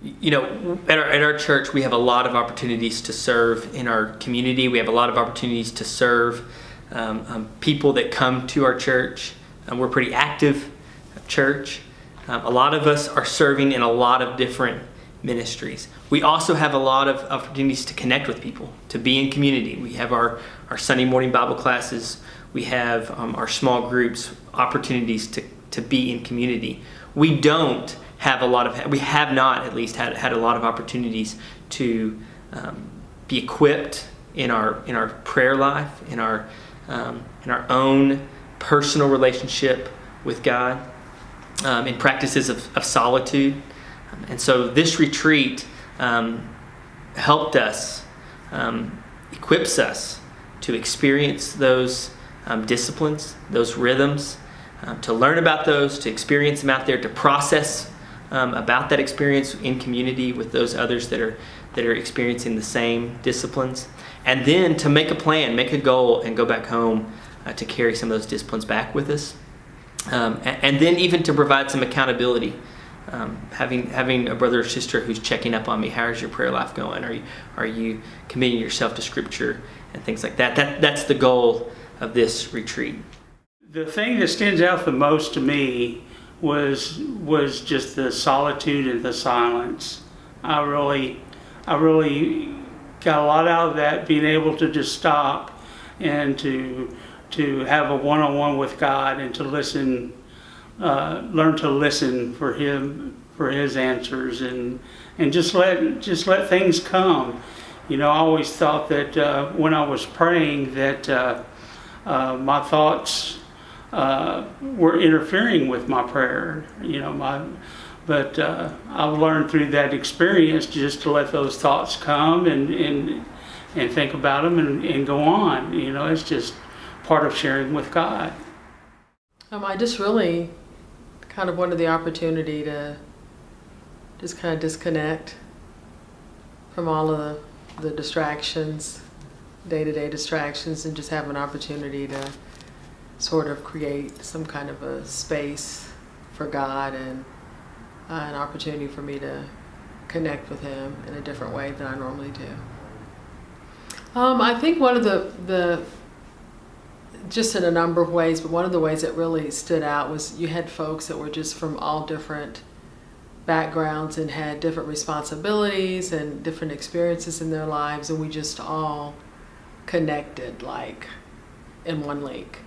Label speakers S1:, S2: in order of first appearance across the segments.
S1: At our church, we have a lot of opportunities to serve in our community. We have a lot of opportunities to serve people that come to our church. We're a pretty active church. A lot of us are serving in a lot of different ministries. We also have a lot of opportunities to connect with people, to be in community. We have our Sunday morning Bible classes. We have our small groups, opportunities to be in community. We have not at least had a lot of opportunities to be equipped in our prayer life, in our own personal relationship with God, in practices of solitude. And so this retreat helped us, equips us to experience those disciplines, those rhythms, to learn about those, to experience them out there, to process about that experience in community with those others that are experiencing the same disciplines, and then to make a plan, make a goal, and go back home to carry some of those disciplines back with us, and then even to provide some accountability. Having a brother or sister who's checking up on me. How's your prayer life going? Are you committing yourself to Scripture and things like that? That's the goal of this retreat.
S2: The thing that stands out the most to me was just the solitude and the silence. I really got a lot out of that, being able to just stop and to have a one-on-one with God and to listen. Learn to listen for his answers and just let things come. I always thought that when I was praying that my thoughts were interfering with my prayer. But I've learned through that experience just to let those thoughts come and think about them and go on. It's just part of sharing with God.
S3: I just really kind of wanted the opportunity to just kind of disconnect from all of the distractions, day-to-day distractions, and just have an opportunity to sort of create some kind of a space for God and an opportunity for me to connect with Him in a different way than I normally do. I think one of the just in a number of ways, but one of the ways that really stood out was you had folks that were just from all different backgrounds and had different responsibilities and different experiences in their lives, and we just all connected like in one lake,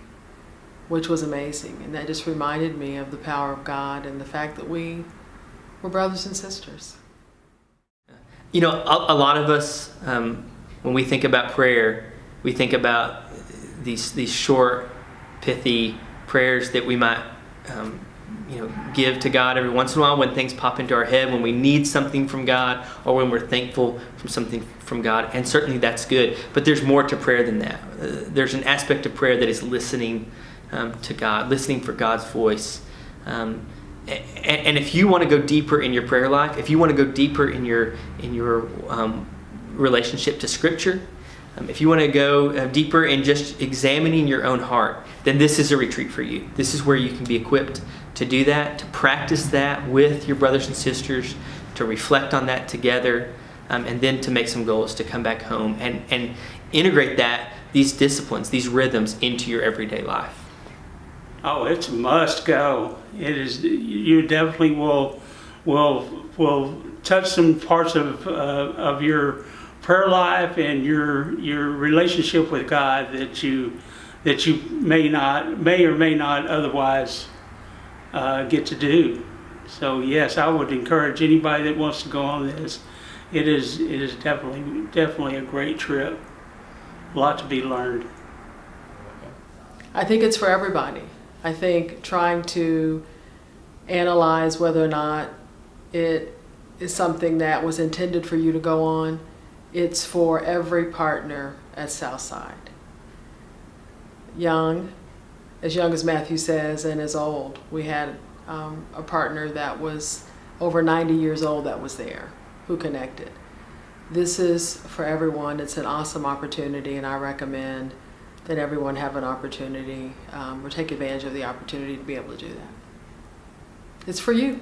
S3: which was amazing. And that just reminded me of the power of God and the fact that we were brothers and sisters.
S1: A lot of us, when we think about prayer, we think about these short, pithy prayers that we might, give to God every once in a while when things pop into our head, when we need something from God, or when we're thankful for something from God. And certainly that's good. But there's more to prayer than that. There's an aspect of prayer that is listening to God, listening for God's voice. And if you want to go deeper in your prayer life, if you want to go deeper in your relationship to Scripture, if you want to go deeper in just examining your own heart, then this is a retreat for you. This is where you can be equipped to do that, to practice that with your brothers and sisters, to reflect on that together, and then to make some goals to come back home and integrate these disciplines, these rhythms into your everyday life.
S2: Oh, it's a must go. It is. You definitely will touch some parts of your prayer life and your relationship with God that you may or may not otherwise get to do. So yes, I would encourage anybody that wants to go on this. It is definitely a great trip. A lot to be learned.
S3: I think it's for everybody. I think trying to analyze whether or not it is something that was intended for you to go on. It's for every partner at Southside. As young as Matthew says, and as old. We had a partner that was over 90 years old that was there, who connected. This is for everyone. It's an awesome opportunity, and I recommend that everyone have an opportunity or take advantage of the opportunity to be able to do that. It's for you.